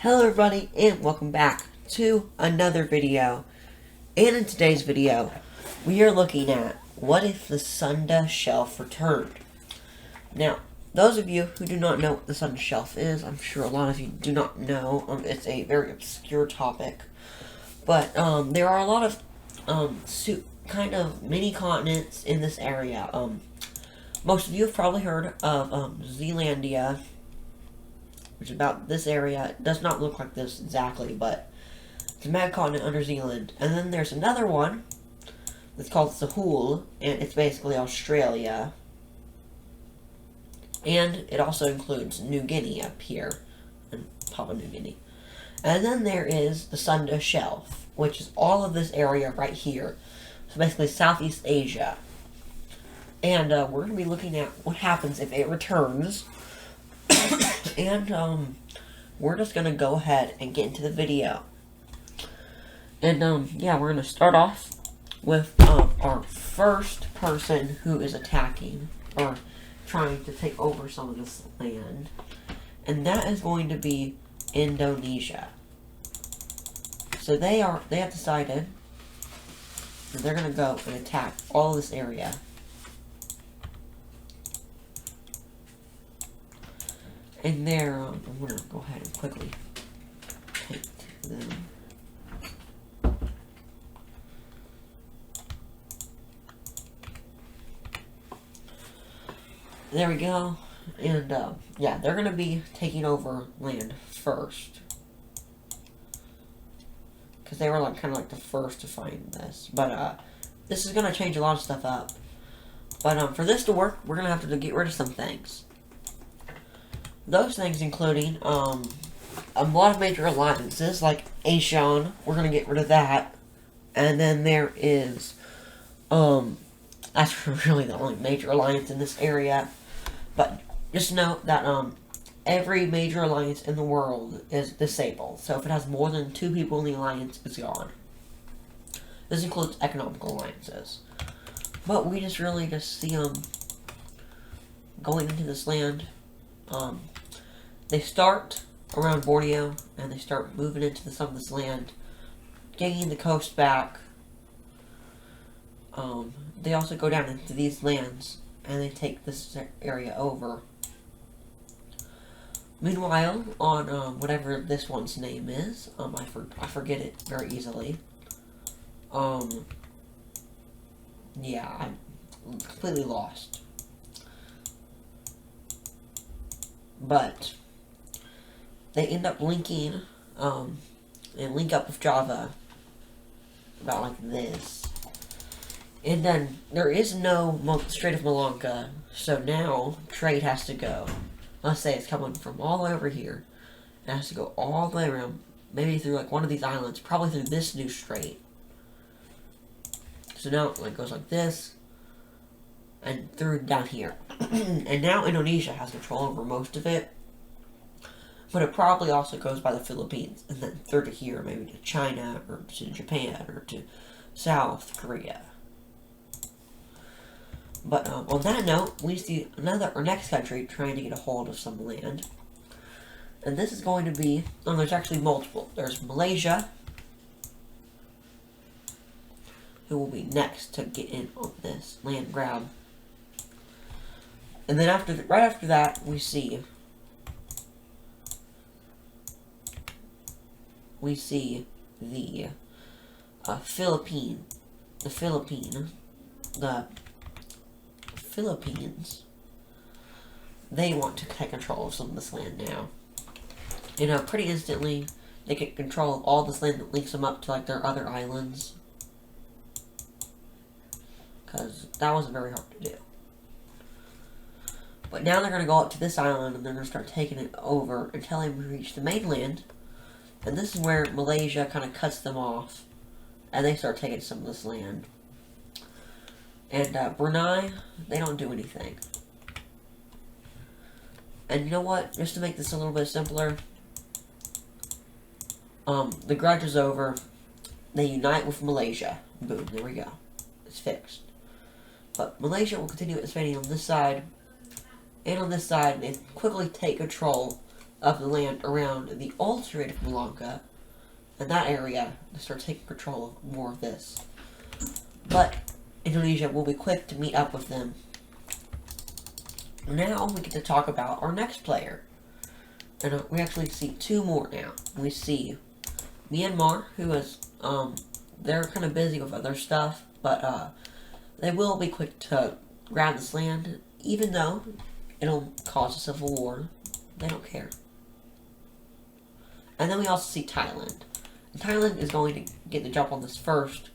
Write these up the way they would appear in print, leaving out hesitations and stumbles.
Hello everybody and welcome back to another video. And in today's video, we are looking at what if the Sunda Shelf returned. Now, those of you who do not know what the Sunda Shelf is, I'm sure a lot of you do not know. It's a very obscure topic. But there are a lot of kind of mini continents in this area. Most of you have probably heard of Zealandia, which is about this area. It does not look like this exactly, but it's a mad continent under Zealand. And then there's another one that's called Sahul, and it's basically Australia. And it also includes New Guinea up here, and Papua New Guinea. And then there is the Sunda Shelf, which is all of this area right here. So basically Southeast Asia. And we're going to be looking at what happens if it returns. And we're just gonna go ahead and get into the video. And yeah, we're gonna start off with our first person who is attacking or trying to take over some of this land, and that is going to be Indonesia. So they have decided that they're gonna go and attack all of this area. And there, I'm going to go ahead and quickly take them. There we go. And, yeah, they're going to be taking over land first. Because they were, like, kind of like the first to find this. But, this is going to change a lot of stuff up. But, for this to work, we're going to have to get rid of some things. Those things including, a lot of major alliances, like Asian, we're going to get rid of that. And then there is, that's really the only major alliance in this area. But just note that, every major alliance in the world is disabled. So if it has more than 2 people in the alliance, it's gone. This includes economical alliances. But we just really see them going into this land. They start around Borneo, and they start moving into some of this land, gaining the coast back. They also go down into these lands, and they take this area over. Meanwhile, on whatever this one's name is, I forget it very easily. Yeah, I'm completely lost. But they end up linking, and link up with Java about like this. And then there is no Strait of Malacca, so now trade has to go. Let's say it's coming from all the way over here. It has to go all the way around, maybe through like one of these islands, probably through this new strait. So now it like goes like this, and through down here. And now Indonesia has control over most of it. But it probably also goes by the Philippines, and then through to here, maybe to China, or to Japan, or to South Korea. But on that note, we see our next country trying to get a hold of some land. And this is going to be, there's actually multiple. There's Malaysia, who will be next to get in on this land grab. And then right after that, we see the Philippines. They want to take control of some of this land now. Pretty instantly, they get control of all this land that links them up to like their other islands. Because that wasn't very hard to do. But now they're going to go up to this island, and they're going to start taking it over until they reach the mainland. And this is where Malaysia kind of cuts them off, and they start taking some of this land. And Brunei, they don't do anything. And you know what? Just to make this a little bit simpler, the grudge is over. They unite with Malaysia. Boom, there we go. It's fixed. But Malaysia will continue expanding on this side. And on this side, they quickly take control of the land around the Strait of Malacca and that area to start taking control of more of this. But Indonesia will be quick to meet up with them. Now we get to talk about our next player. And we actually see two more now. We see Myanmar, who is, they're kind of busy with other stuff, but they will be quick to grab this land, even though it'll cause a civil war. They don't care. And then we also see Thailand. And Thailand is going to get the jump on this first.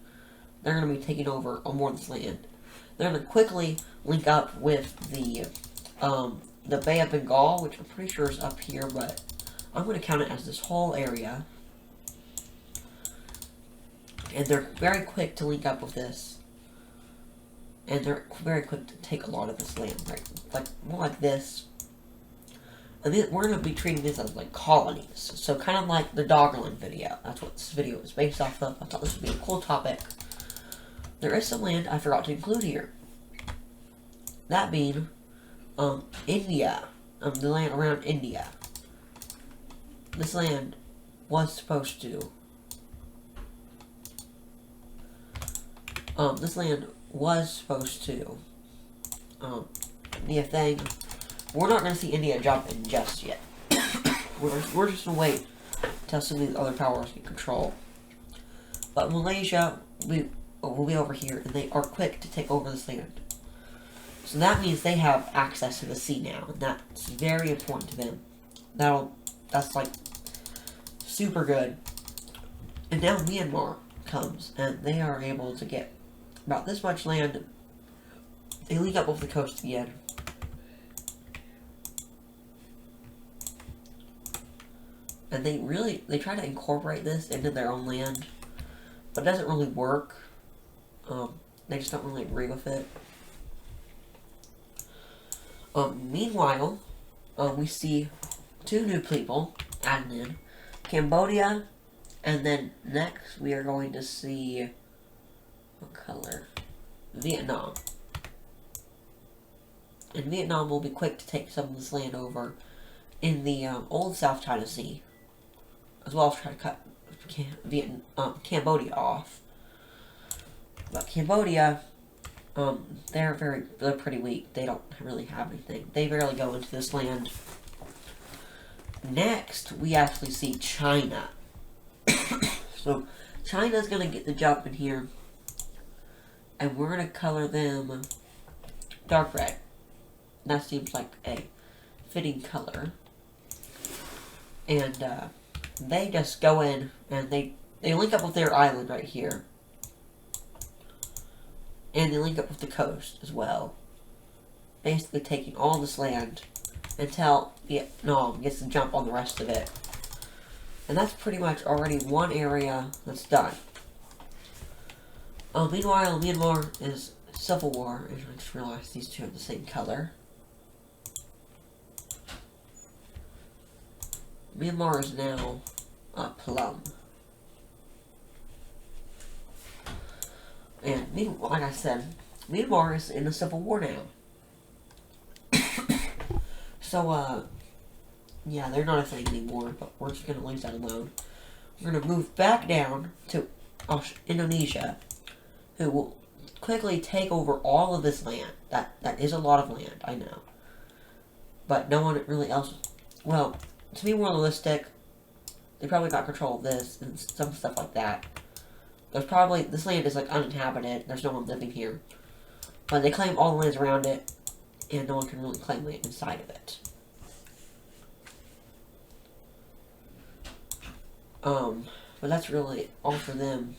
They're going to be taking over on more of this land. They're going to quickly link up with the Bay of Bengal, which I'm pretty sure is up here, but I'm going to count it as this whole area. And they're very quick to link up with this. And they're very quick to take a lot of this land, right? Like, more like this. And then we're going to be treating this as, like, colonies. So, kind of like the Doggerland video. That's what this video is based off of. I thought this would be a cool topic. There is some land I forgot to include here. That being, India. The land around India. This land was supposed to... this land was supposed to be a thing. We're not going to see India jump in just yet. we're just going to wait until some of these other powers get control. But Malaysia will be over here, and they are quick to take over this land. So that means they have access to the sea now, and that's very important to them. That's like super good. And now Myanmar comes, and they are able to get about this much land. They link up with the coast again. And they try to incorporate this into their own land, but it doesn't really work. They just don't really agree with it. Meanwhile, we see two new people added in. Cambodia, and then next we are going to see, what color? Vietnam. And Vietnam will be quick to take some of this land over in the old South China Sea, as well as try to cut Cambodia off. But Cambodia, they're pretty weak. They don't really have anything. They barely go into this land. Next, we actually see China. So, China's gonna get the jump in here, and we're gonna color them dark red. That seems like a fitting color. And they just go in and they link up with their island right here. And they link up with the coast as well. Basically taking all this land until Vietnam gets the jump on the rest of it. And that's pretty much already one area that's done. Meanwhile, Myanmar is civil war. And I just realized these two are the same color. Myanmar is now plum. And like I said, Myanmar is in a civil war now. So, yeah, they're not a thing anymore, but we're just going to leave that alone. We're going to move back down to Indonesia, who will quickly take over all of this land. That is a lot of land, I know. But no one really else... Well, to be more realistic, they probably got control of this and some stuff like that. This land is like uninhabited, there's no one living here. But they claim all the lands around it, and no one can really claim land inside of it. But that's really all for them.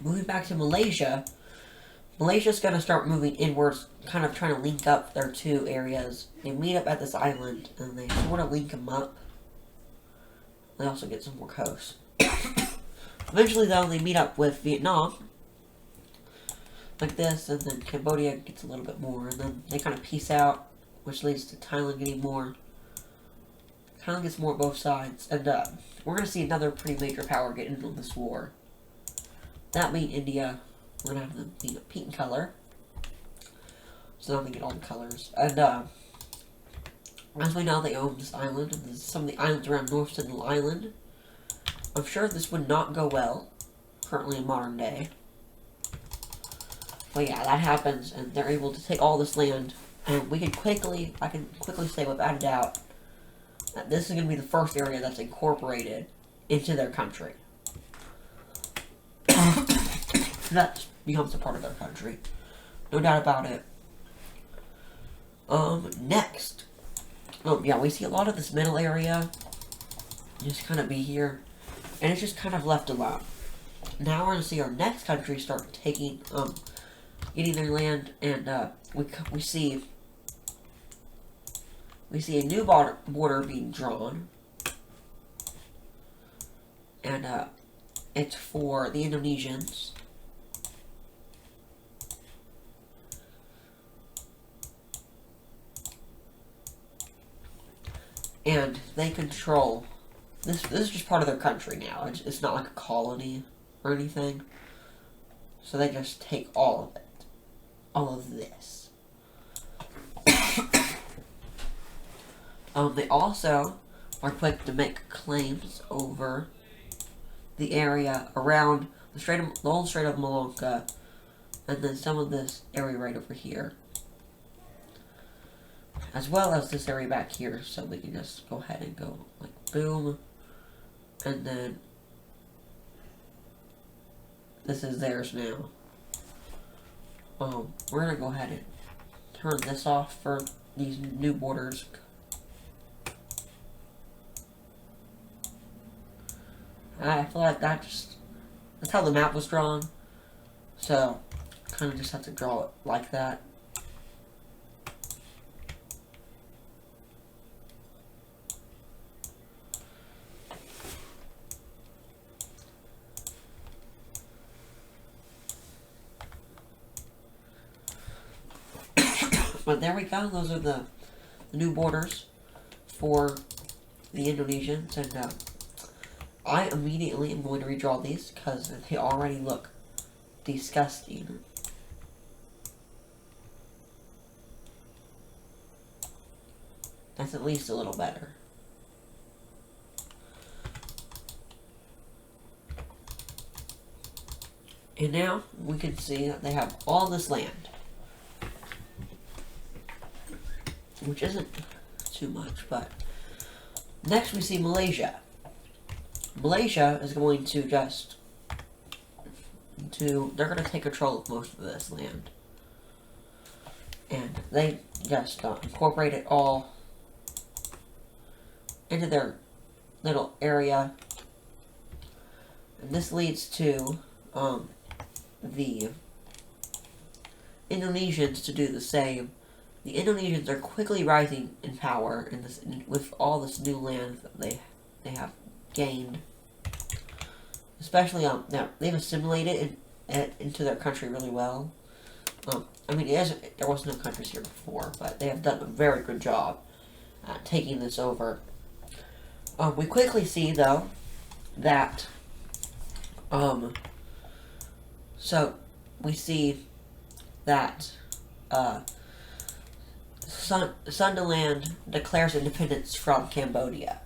Moving back to Malaysia, Malaysia's gonna start moving inwards, kind of trying to link up their two areas. They meet up at this island, and they sort of link them up. They also get some more coast. Eventually, though, they meet up with Vietnam, like this, and then Cambodia gets a little bit more, and then they kind of peace out, which leads to Thailand getting more. Thailand gets more on both sides, and we're going to see another pretty major power get into this war. That being India. We're going to have them be pink in color, so now we get all the colors, and As we know, they own this island, and some of the islands around North Sentinel Island. I'm sure this would not go well, currently in modern day. But yeah, that happens, and they're able to take all this land, and I can quickly say without a doubt, that this is going to be the first area that's incorporated into their country. That becomes a part of their country. No doubt about it. Next. Yeah, we see a lot of this middle area just kind of be here, and it's just kind of left alone. Now we're going to see our next country start taking, getting their land, and, we see a new border being drawn, and, it's for the Indonesians. And they control this. This is just part of their country now. It's not like a colony or anything. So they just take all of it, all of this. They also are quick to make claims over the area around the old Strait of Malacca, and then some of this area right over here, as well as this area back here. So we can just go ahead and go like boom, and then this is theirs now. We're gonna go ahead and turn this off for these new borders. I feel like that's how the map was drawn, so kind of just have to draw it like that. But there we go. Those are the new borders for the Indonesians, and I immediately am going to redraw these because they already look disgusting. That's at least a little better. And now we can see that they have all this land, which isn't too much, but next we see Malaysia. Malaysia is going to they're going to take control of most of this land. And they just incorporate it all into their little area. And this leads to the Indonesians to do the same. The Indonesians are quickly rising in power with all this new land that they have gained. Especially, they've assimilated it into their country really well. I mean, there was no countries here before, but they have done a very good job at taking this over. We quickly see, though, that, so we see that, Sundaland declares independence from Cambodia.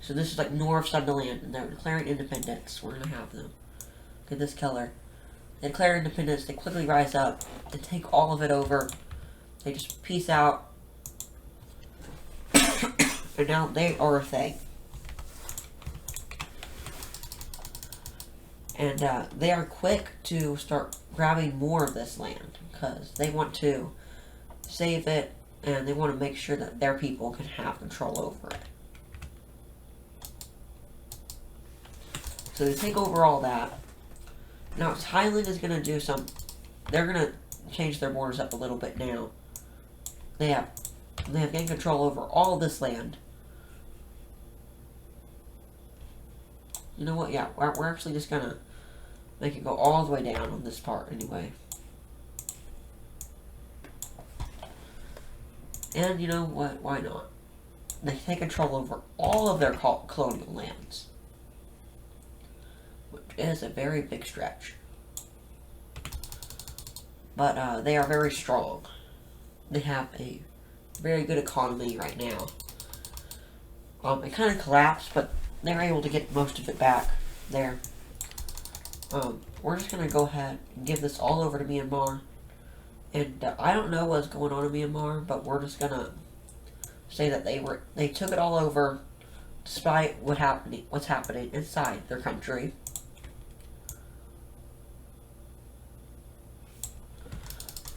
So this is like North Sundaland, and they're declaring independence. We're going to have them. Look at this color. They declare independence, they quickly rise up, and take all of it over. They just peace out. And now they are a thing. And they are quick to start grabbing more of this land, because they want to save it, and they want to make sure that their people can have control over it. So they take over all that. Now Thailand is going to do they're going to change their borders up a little bit now. They have gained control over all this land. You know what? Yeah, we're actually just going to make it go all the way down on this part anyway. And you know what? Why not? They take control over all of their colonial lands, which is a very big stretch. But they are very strong. They have a very good economy right now. It kind of collapsed, but they were able to get most of it back there. We're just going to go ahead and give this all over to Myanmar. And I don't know what's going on in Myanmar, but we're just going to say that they took it all over despite what's happening inside their country.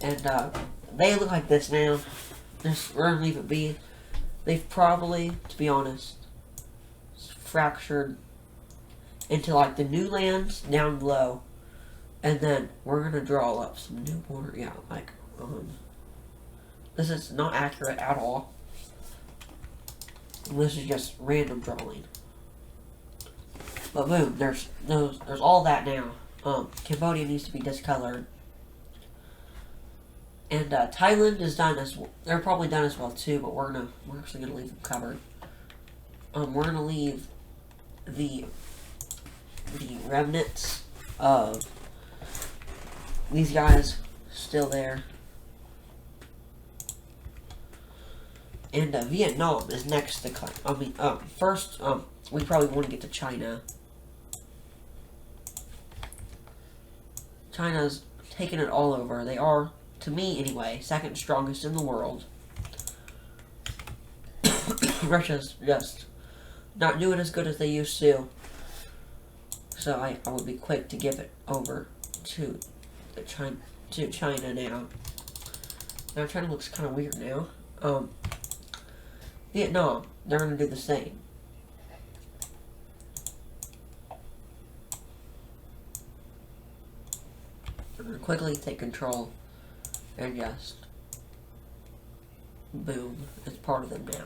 And they look like this now. We're going to leave it be. They've probably, to be honest, fractured into like the new lands down below, and then we're gonna draw up some new border. Yeah, like this is not accurate at all. This is just random drawing. But boom, there's all that now. Cambodia needs to be discolored, and Thailand is done as well. They're probably done as well too. But we're actually gonna leave them covered. We're gonna leave the remnants of these guys still there. And Vietnam is next to first, we probably want to get to China. China's taking it all over. They are, to me anyway, second strongest in the world. Russia's just not doing as good as they used to. So I would be quick to give it over to China now. Now China looks kind of weird now. Vietnam, they're going to do the same. They're going to quickly take control and just boom, it's part of them now.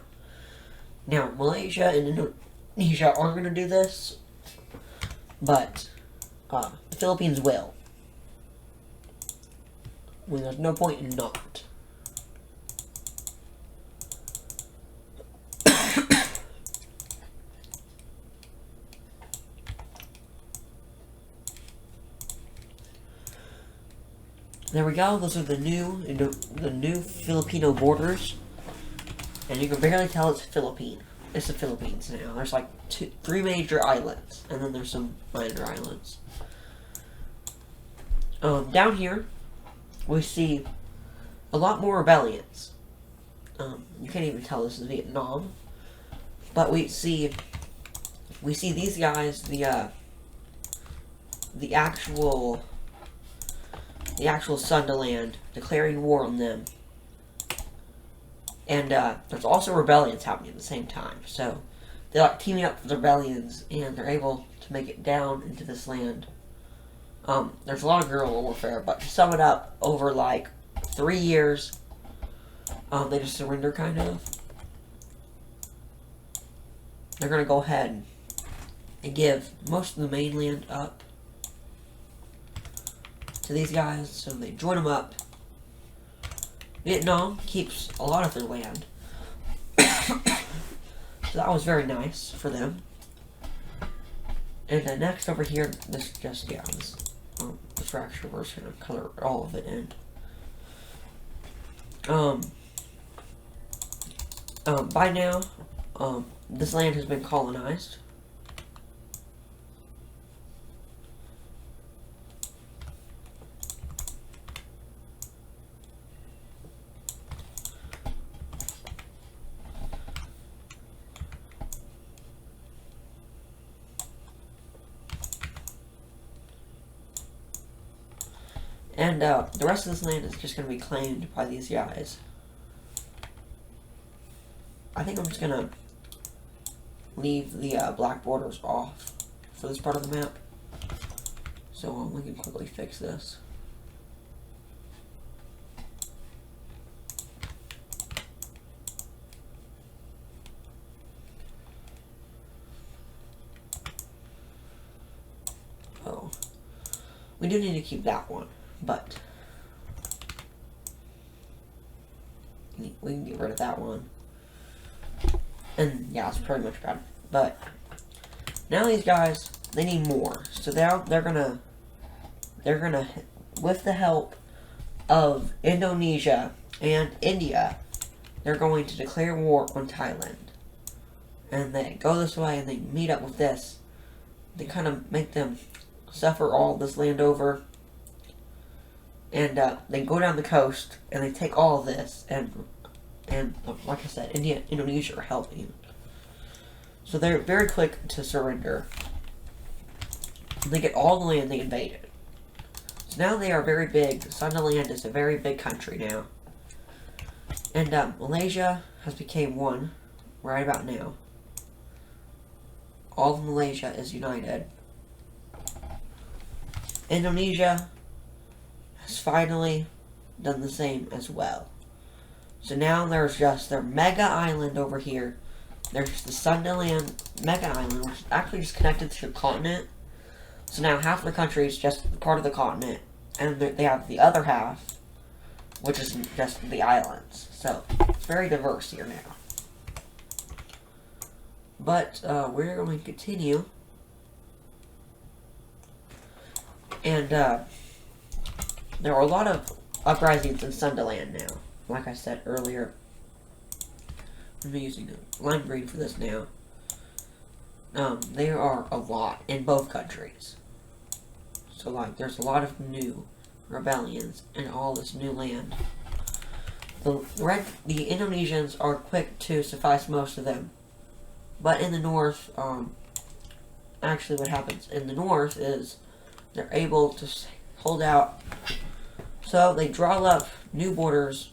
Now Malaysia and Indonesia aren't going to do this, but the Philippines will. I mean, there's no point in not. There we go. Those are the new Filipino borders, and you can barely tell it's Philippine. It's the Philippines now. There's like three major islands, and then there's some minor islands. Down here, we see a lot more rebellions. You can't even tell this is Vietnam, but we see these guys, the actual Sunda land, declaring war on them. And there's also rebellions happening at the same time. So they're like teaming up for the rebellions, and they're able to make it down into this land. There's a lot of guerrilla warfare, but to sum it up, over like 3 years, they just surrender, kind of. They're going to go ahead and give most of the mainland up to these guys, so they join them up. Vietnam keeps a lot of their land. So that was very nice for them. And then next over here, this the fracture, we're just going to color all of it in. By now, this land has been colonized. And the rest of this land is just going to be claimed by these guys. I think I'm just going to leave the black borders off for this part of the map. So we can quickly fix this. Oh. We do need to keep that one. But we can get rid of that one. And yeah, it's pretty much bad. But now these guys, they need more. So they're gonna with the help of Indonesia and India, they're going to declare war on Thailand. And they go this way and they meet up with this. They kind of make them suffer all this land over. And they go down the coast and they take all of this. And like I said, Indonesia are helping. So they're very quick to surrender. They get all the land they invaded. So now they are very big. Sunda land is a very big country now. And Malaysia has become one right about now. All of Malaysia is united. Indonesia has finally done the same as well. So now there's just their mega island over here. There's the Sunda land mega island, which is actually just connected to the continent. So now half the country is just part of the continent, and they have the other half, which is just the islands. So it's very diverse here now. But we're going to continue. And there are a lot of uprisings in Sundaland now. Like I said earlier. I'm using a lime green for this now. There are a lot in both countries. So like there's a lot of new rebellions in all this new land. The Indonesians are quick to suffice most of them. But in the north, actually what happens in the north is they're able to hold out. So they draw up new borders.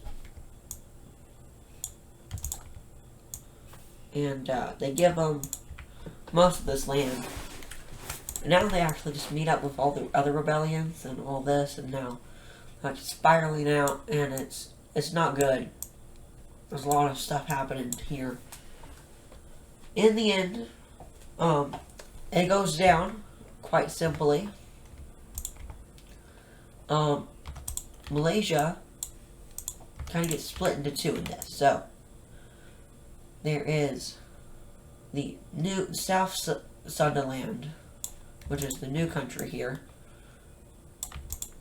And they give them most of this land. And now they actually just meet up with all the other rebellions and all this. And now it's spiraling out. And it's not good. There's a lot of stuff happening here. In the end, it goes down quite simply. Malaysia kind of gets split into two in this. So there is the new South Sundaland, which is the new country here.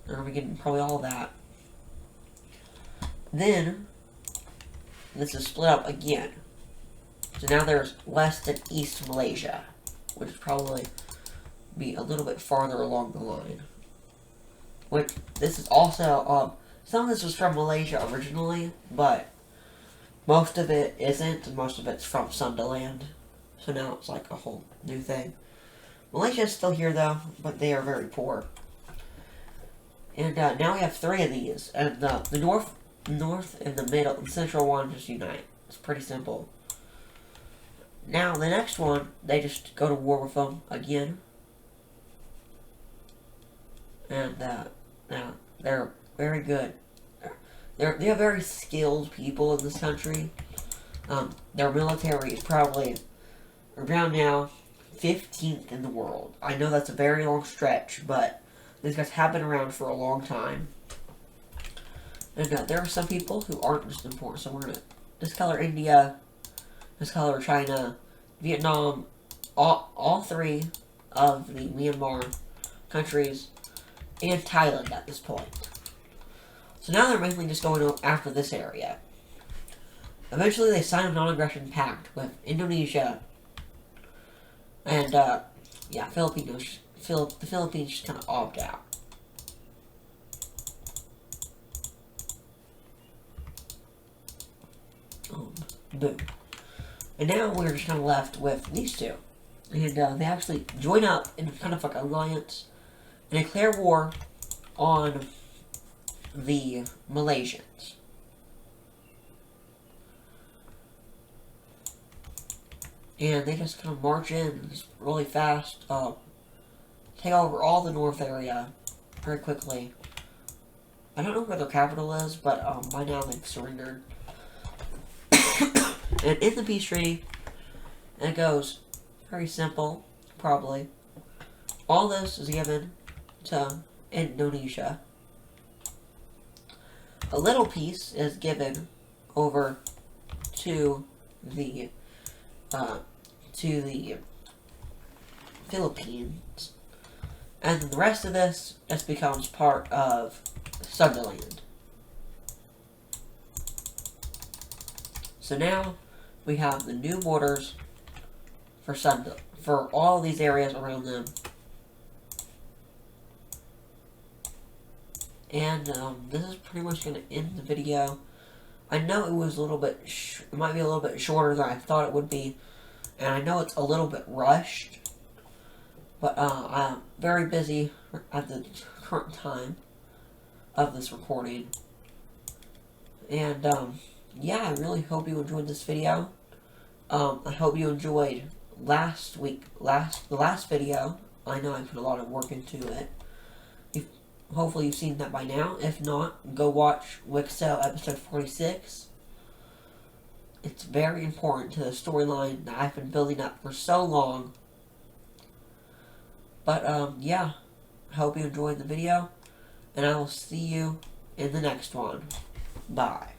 And we're getting probably all that. Then this is split up again. So now there's West and East Malaysia, which would probably be a little bit farther along the line. Which, this is also, some of this was from Malaysia originally, but most of it isn't, and most of it's from Sundaland. So now it's like a whole new thing. Malaysia is still here though, but they are very poor. And now we have three of these, and the north and the middle and central one just unite. It's pretty simple. Now, the next one, they just go to war with them again. And, now, they're very good. They are very skilled people in this country. Their military is probably, around now, 15th in the world. I know that's a very long stretch, but these guys have been around for a long time. And there are some people who aren't just important, so we're going to discolor India, discolor China, Vietnam, all three of the Myanmar countries, and Thailand at this point. So now they're mainly just going after this area. Eventually they sign a non-aggression pact with Indonesia, and yeah, the Philippines just kind of opt out. Boom. And now we're just kind of left with these two. And they actually join up in kind of like an alliance and declare war on the Malaysians. And they just kind of march in just really fast, take over all the north area very quickly. I don't know where their capital is, but by now they've surrendered. And in the peace treaty, it goes very simple, probably. All this is given to Indonesia. A little piece is given over to the Philippines, and then the rest of this just becomes part of Sundaland. So now we have the new borders for Sunda, for all these areas around them. And this is pretty much going to end the video. I know it was a little bit, it might be a little bit shorter than I thought it would be. And I know it's a little bit rushed. But I'm very busy at the current time of this recording. And yeah, I really hope you enjoyed this video. I hope you enjoyed the last video. I know I put a lot of work into it. Hopefully you've seen that by now. If not, go watch Wixel episode 46. It's very important to the storyline that I've been building up for so long. But yeah, I hope you enjoyed the video, and I will see you in the next one. Bye.